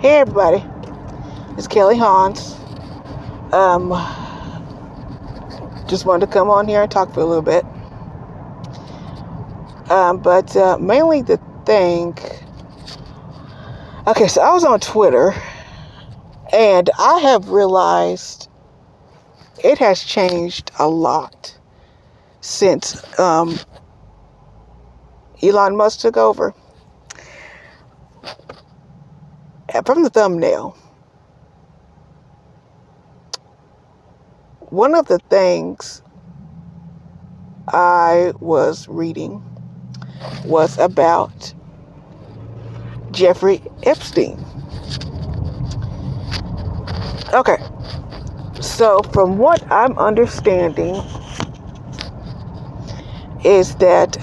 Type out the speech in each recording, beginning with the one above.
Hey everybody, it's Kelly Hans. Um, just wanted to come on here and talk for a little bit. But mainly the thing. Okay, so I was on Twitter, and I have realized it has changed a lot since Elon Musk took over. From the thumbnail, one of the things I was reading was about Jeffrey Epstein. Okay, so from what I'm understanding is that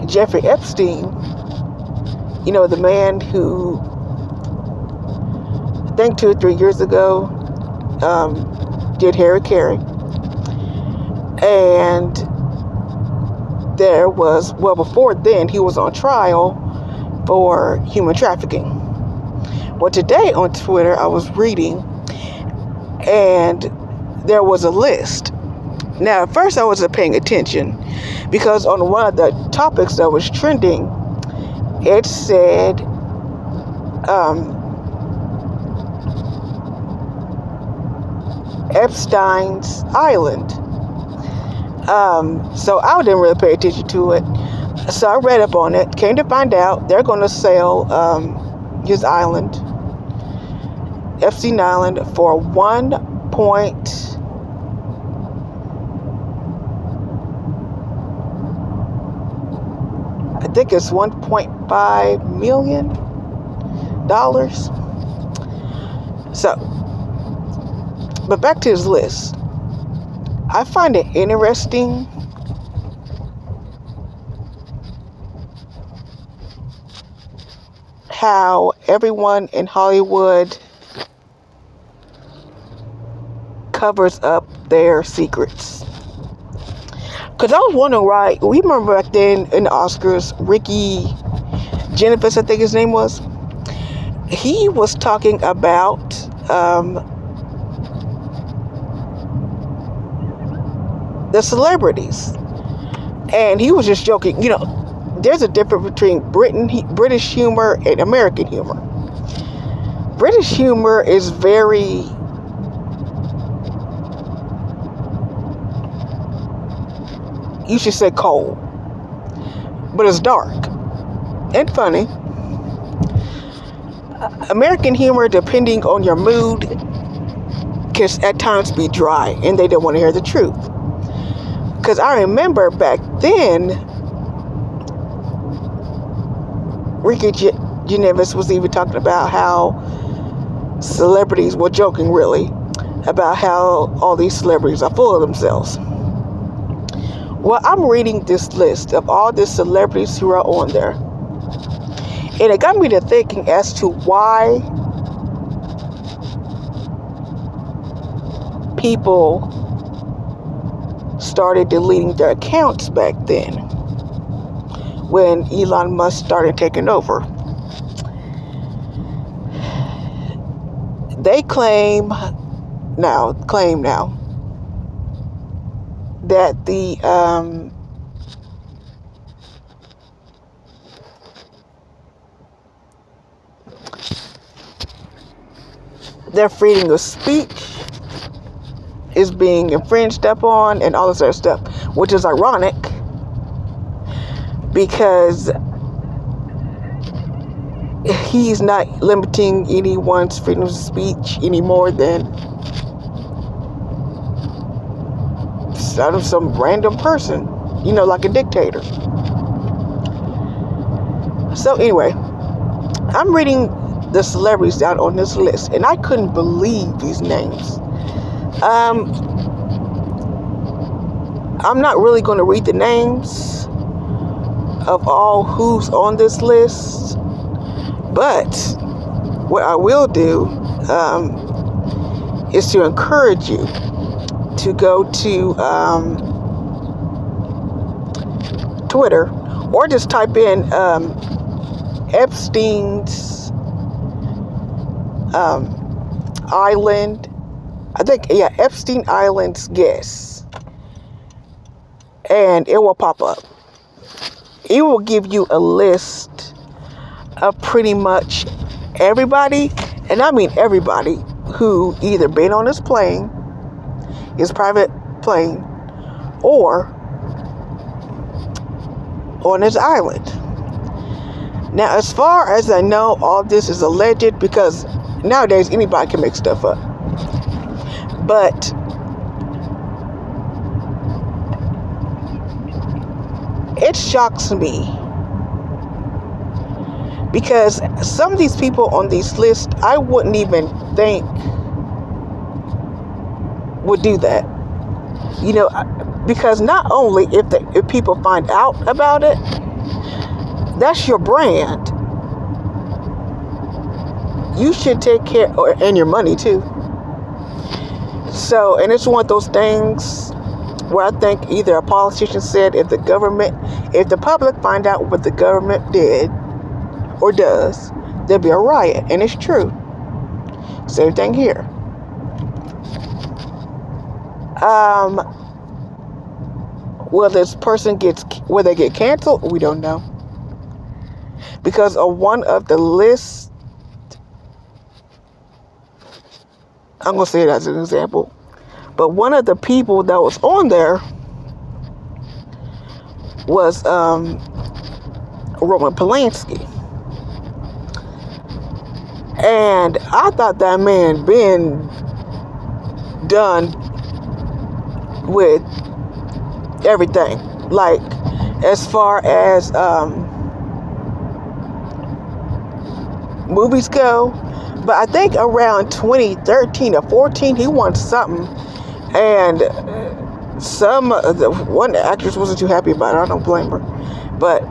Jeffrey Epstein, the man who, I think 2 or 3 years ago, did Harry Carey. And there was, before then, he was on trial for human trafficking. Well, today on Twitter, I was reading, and there was a list. Now, at first I wasn't paying attention, because on one of the topics that was trending, it said Epstein's Island. So I didn't really pay attention to it. So I read up on it, came to find out they're going to sell his island, Epstein Island, for I think it's $1.5 million. So, but back to his list. I find it interesting how everyone in Hollywood covers up their secrets. Because I was wondering, right, we remember back then in the Oscars, Ricky Gervais, I think his name was, he was talking about the celebrities. And he was just joking. There's a difference between British humor and American humor. British humor is very... you should say cold, but it's dark and funny. American humor, depending on your mood, can at times be dry, and they don't want to hear the truth. Because I remember back then, Ricky Gervais was even talking about how celebrities were joking, really, about how all these celebrities are full of themselves. Well, I'm reading this list of all the celebrities who are on there. And it got me to thinking as to why people started deleting their accounts back then when Elon Musk started taking over. They claim now that their freedom of speech is being infringed upon and all this other stuff, which is ironic because he's not limiting anyone's freedom of speech any more than out of some random person, like a dictator. So anyway, I'm reading the celebrities down on this list, and I couldn't believe these names. I'm not really going to read the names of all who's on this list, but what I will do is to encourage you to go to Twitter, or just type in Epstein's Island. I think, yeah, Epstein Island's guests. And it will pop up. It will give you a list of pretty much everybody, and I mean everybody, who either been on this plane, his private plane, or on his island. Now, as far as I know, all this is alleged, because nowadays anybody can make stuff up. But it shocks me, because some of these people on these lists, I wouldn't even think would do that. You know, because not only if people find out about it, that's your brand. You should take care, and your money too. So, and it's one of those things where I think either a politician said, if the public find out what the government did or does, there'll be a riot. And it's true. Same thing here. Will this person will they get canceled? We don't know. Because of one of the lists, I'm going to say it as an example, but one of the people that was on there was Roman Polanski. And I thought that man been done with everything. Like, as far as movies go. But I think around 2013 or 14, he won something. And one actress wasn't too happy about it. I don't blame her. But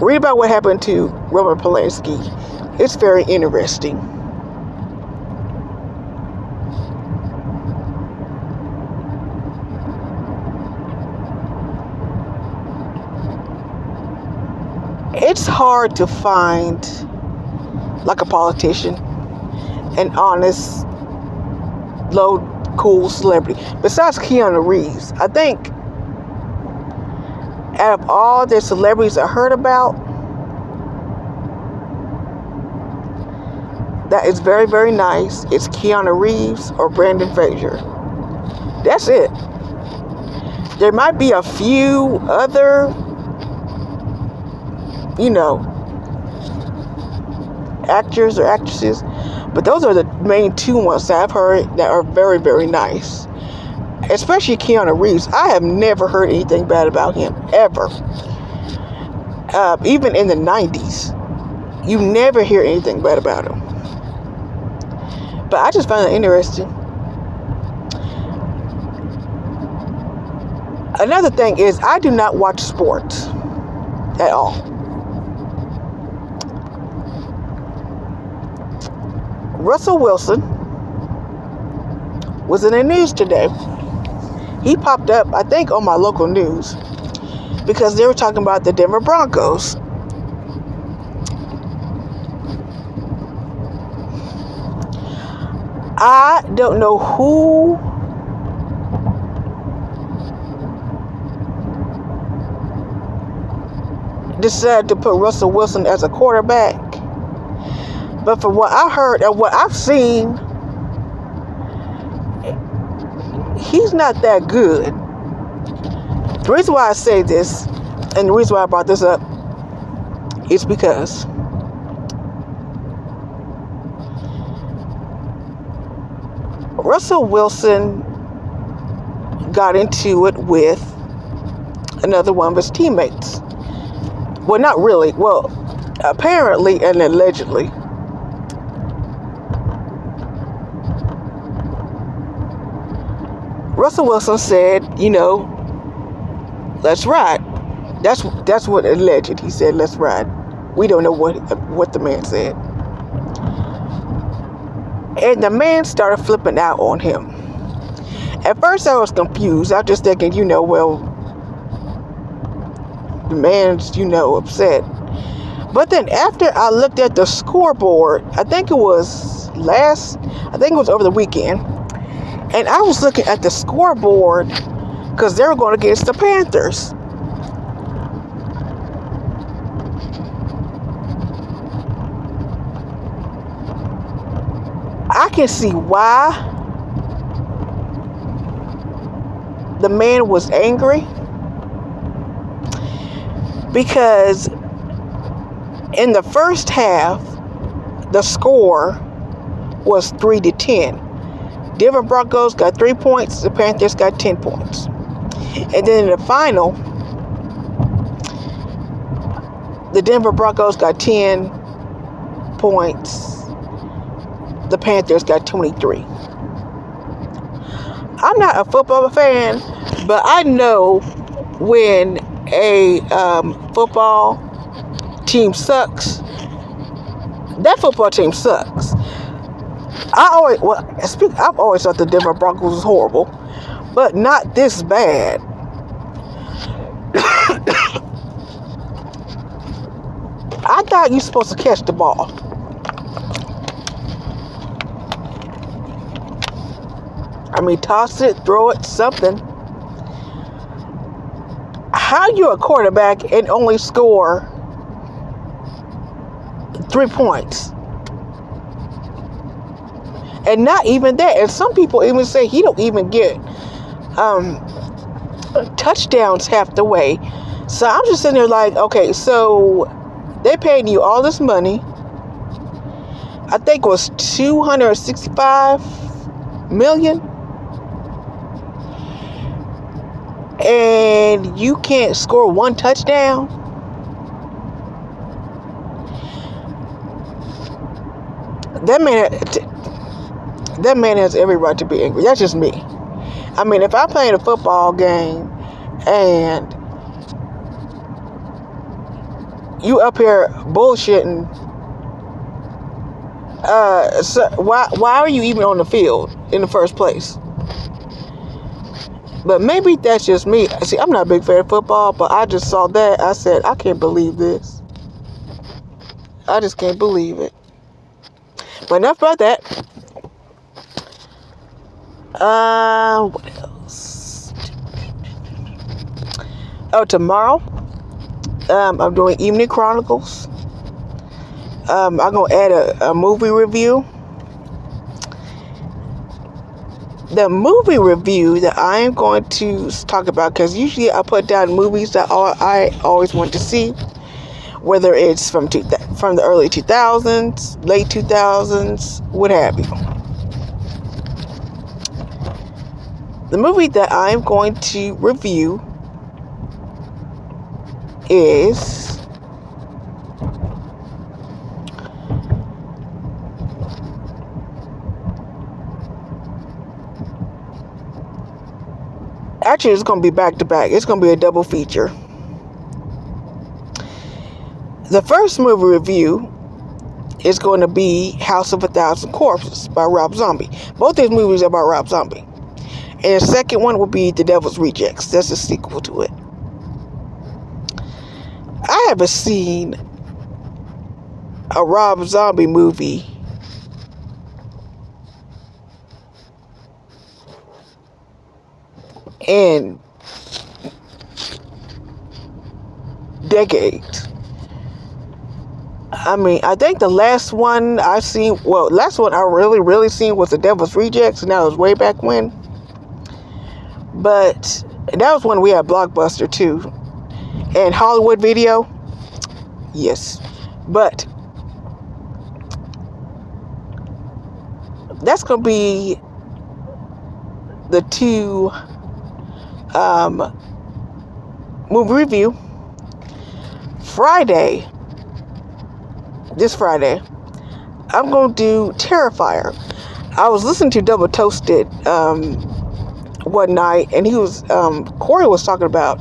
read about what happened to Roman Polanski. It's very interesting. It's hard to find, like, a politician, an honest, low, cool celebrity. Besides Keanu Reeves, I think out of all the celebrities I heard about, that is very, very nice, it's Keanu Reeves or Brendan Fraser. That's it. There might be a few other, actors or actresses, but those are the main two ones that I've heard that are very, very nice. Especially Keanu Reeves. I have never heard anything bad about him, ever. Even in the 90s, you never hear anything bad about him. But I just find it interesting. Another thing is, I do not watch sports at all. Russell Wilson was in the news today. He popped up, I think, on my local news because they were talking about the Denver Broncos. I don't know who decided to put Russell Wilson as a quarterback. But from what I heard and what I've seen, he's not that good. The reason why I say this, and the reason why I brought this up, is because Russell Wilson got into it with another one of his teammates. Well, not really. Well, apparently and allegedly. Russell Wilson said, let's ride. That's what alleged. He said, let's ride. We don't know what the man said. And the man started flipping out on him. At first I was confused. I was just thinking, well, the man's, upset. But then after I looked at the scoreboard, I think it was over the weekend, and I was looking at the scoreboard because they were going against the Panthers. I can see why the man was angry, because in the first half, the score was 3-10. Denver Broncos got 3 points. The Panthers got 10 points. And then in the final, the Denver Broncos got 10 points. The Panthers got 23. I'm not a football fan, but I know when a football team sucks, that football team sucks. I've always thought the Denver Broncos was horrible, but not this bad. I thought you're supposed to catch the ball. Toss it, throw it, something. How you a quarterback and only score 3 points? And not even that. And some people even say he don't even get touchdowns half the way. So I'm just sitting there like, okay, so they paying you all this money. I think it was $265 million. And you can't score one touchdown. That man has every right to be angry. That's just me. If I'm playing a football game and you up here bullshitting, so why are you even on the field in the first place? But maybe that's just me. See, I'm not a big fan of football, but I just saw that. I said, I can't believe this. I just can't believe it. But enough about that. What else? Oh, tomorrow, I'm doing Evening Chronicles. I'm going to add a movie review. The movie review that I am going to talk about, because usually I put down movies that I always want to see, whether it's from the early 2000s, late 2000s, what have you. The movie that I'm going to review is actually, it's going to be back to back. It's going to be a double feature. The first movie review is going to be House of a Thousand Corpses by Rob Zombie. Both these movies are about Rob Zombie. And the second one will be The Devil's Rejects. That's a sequel to it. I haven't seen a Rob Zombie movie in decades. I think the last one I really seen was The Devil's Rejects, and that was way back when. But that was when we had Blockbuster too. And Hollywood Video. Yes. But that's going to be the two movie review. This Friday, I'm going to do Terrifier. I was listening to Double Toasted one night, and Corey was talking about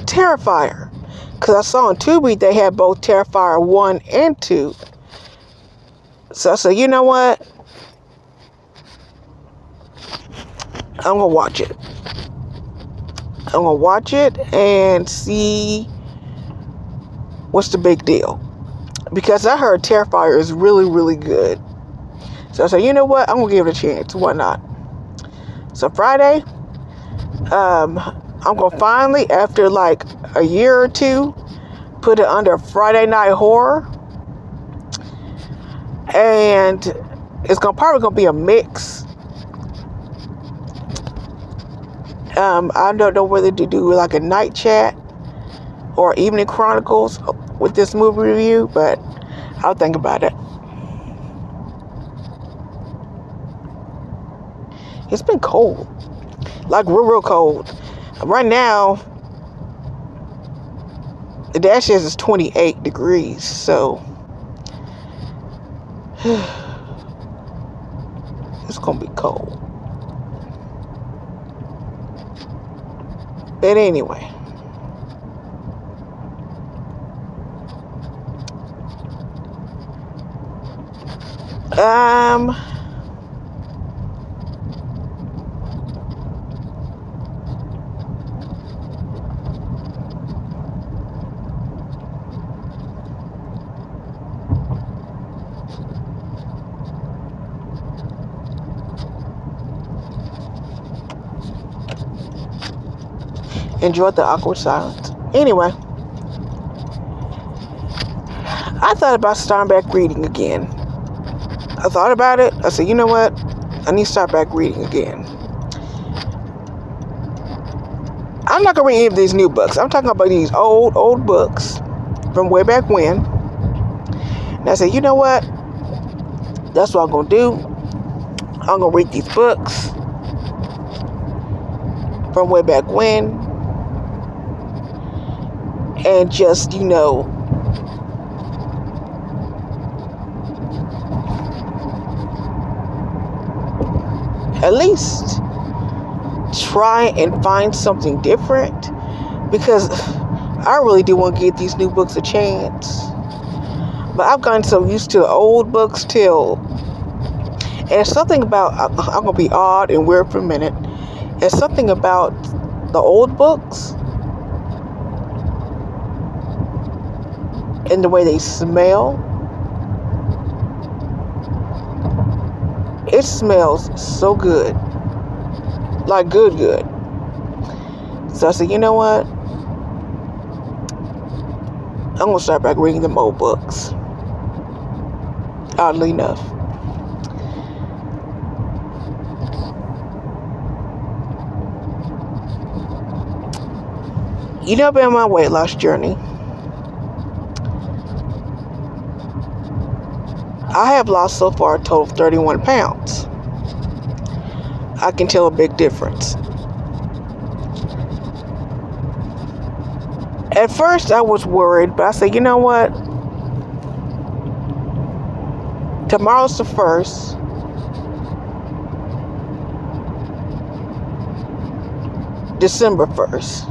Terrifier, because I saw on Tubi they had both Terrifier 1 and 2. So I said, you know what? I'm going to watch it. I'm gonna watch it and see what's the big deal. Because I heard Terrifier is really, really good. So I said, you know what? I'm gonna give it a chance. Why not? So Friday, I'm gonna finally, after like a year or two, put it under Friday Night Horror. And it's probably gonna be a mix. I don't know whether to do like a night chat or evening chronicles with this movie review, but I'll think about it. It's been cold, like real cold. Right now, the dash says it's 28 degrees, so it's gonna be cold. But anyway, enjoyed the awkward silence. Anyway, I thought about starting back reading again. I thought about it. I said, you know what? I need to start back reading again. I'm not going to read any of these new books. I'm talking about these old books from way back when. And I said, you know what? That's what I'm going to do. I'm going to read these books from way back when. And just, at least try and find something different, because I really do want to give these new books a chance. But I've gotten so used to the old books and it's something about, I'm going to be odd and weird for a minute, it's something about the old books and the way they smell. It smells so good. Like good. So I said, you know what? I'm going to start back reading them old books. Oddly enough. I've been on my weight loss journey. I have lost so far a total of 31 pounds. I can tell a big difference. At first I was worried, but I said, you know what? Tomorrow's the 1st. December 1st.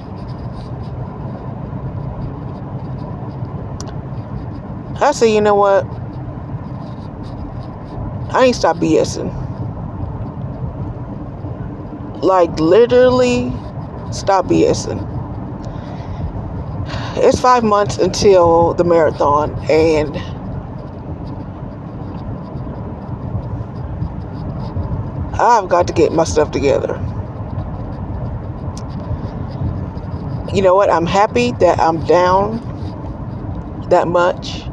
I said, you know what? I ain't stop BSing. Like literally stop BSing. It's 5 months until the marathon, and I've got to get my stuff together. You know what? I'm happy that I'm down that much.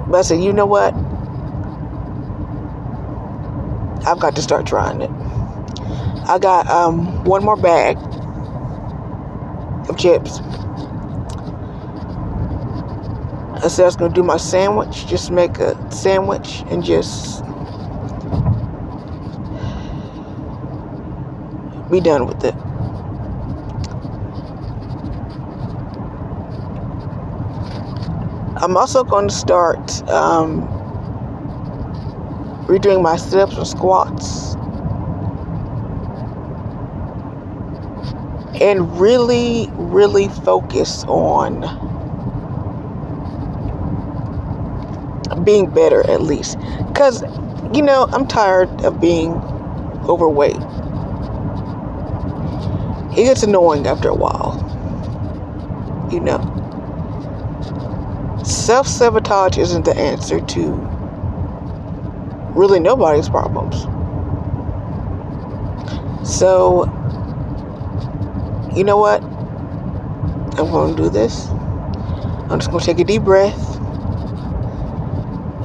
But I said, you know what? I've got to start trying it. I got one more bag of chips. I said I was going to do my sandwich. Just make a sandwich and just be done with it. I'm also going to start redoing my sit-ups and squats, and really focus on being better, at least, because I'm tired of being overweight. It gets annoying after a while. You know, self-sabotage isn't the answer to really nobody's problems. So, you know what? I'm going to do this. I'm just going to take a deep breath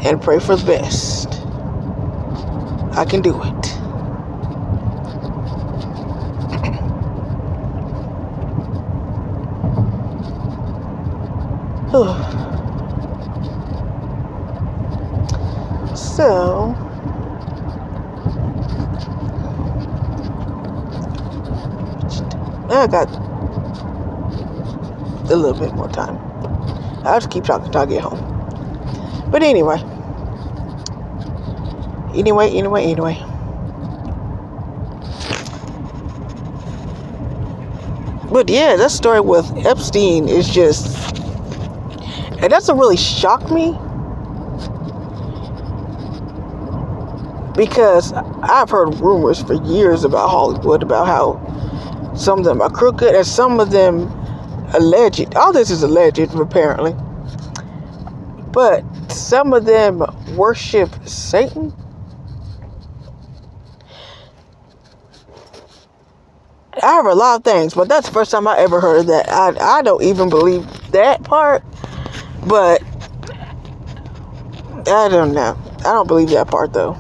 and pray for the best. I can do it. So, I got a little bit more time. I'll just keep talking until I get home. But anyway. But yeah, that story with Epstein is just, and that's what really shocked me, because I've heard rumors for years about Hollywood, about how some of them are crooked and some of them alleged. All this is alleged, apparently. But some of them worship Satan. I have a lot of things, but that's the first time I ever heard of that. I don't even believe that part, but I don't know. I don't believe that part, though.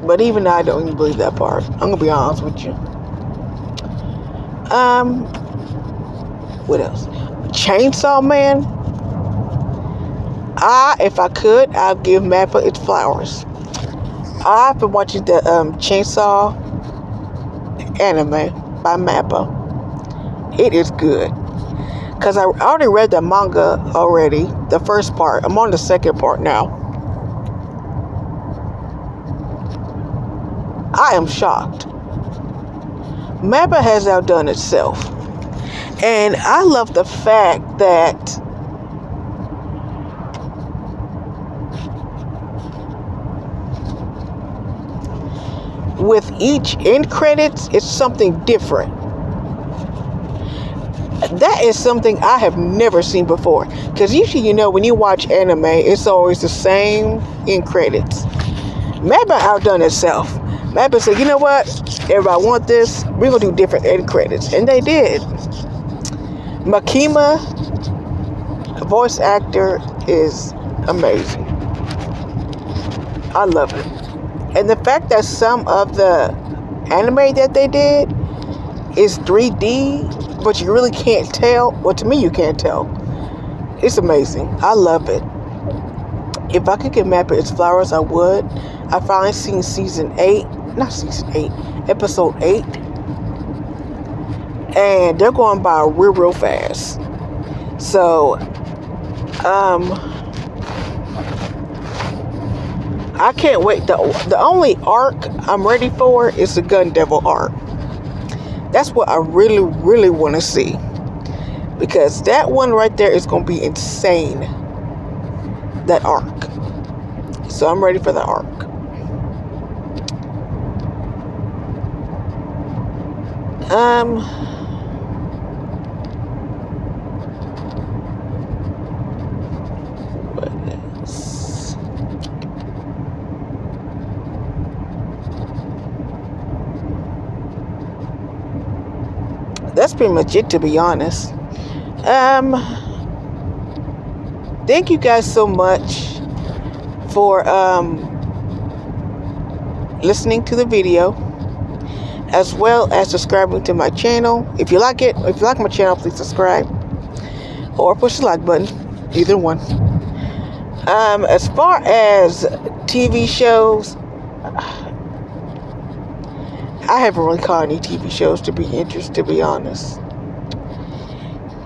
But even I don't even believe that part. I'm gonna be honest with you. What else? Chainsaw Man. If I could, I'd give Mappa its flowers. I've been watching the Chainsaw anime by Mappa. It is good. Because I already read the manga already, the first part. I'm on the second part now. I am shocked. Mappa has outdone itself. And I love the fact that with each end credits, it's something different. That is something I have never seen before. Because usually, when you watch anime, it's always the same end credits. Mappa outdone itself. Mappa said, you know what? Everybody want this. We're going to do different end credits. And they did. Makima, the voice actor, is amazing. I love it. And the fact that some of the anime that they did is 3D, but you really can't tell. Well, to me, you can't tell. It's amazing. I love it. If I could give Mappa its flowers, I would. I finally seen episode 8. And they're going by real fast. So, I can't wait. The only arc I'm ready for is the Gun Devil arc. That's what I really, really want to see. Because that one right there is going to be insane. That arc. So I'm ready for the arc. What else? That's pretty much it, to be honest. Thank you guys so much for listening to the video, as well as subscribing to my channel. If you like it, if you like my channel, please subscribe or push the like button, either one. As far as TV shows, I haven't really caught any TV shows to be interested, to be honest.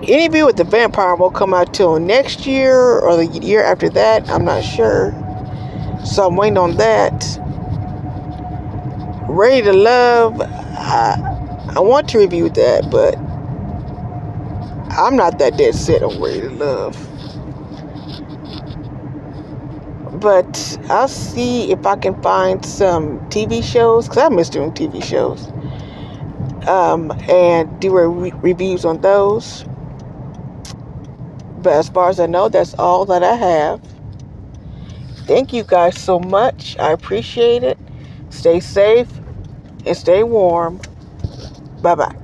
Interview with the Vampire won't come out till next year or the year after that. I'm not sure. So I'm waiting on that. Ready to Love. I want to review that, but I'm not that dead set on Ready to Love. But I'll see if I can find some TV shows, because I miss doing TV shows, and do reviews on those. But as far as I know, that's all that I have. Thank you guys so much. I appreciate it. Stay safe and stay warm. Bye-bye.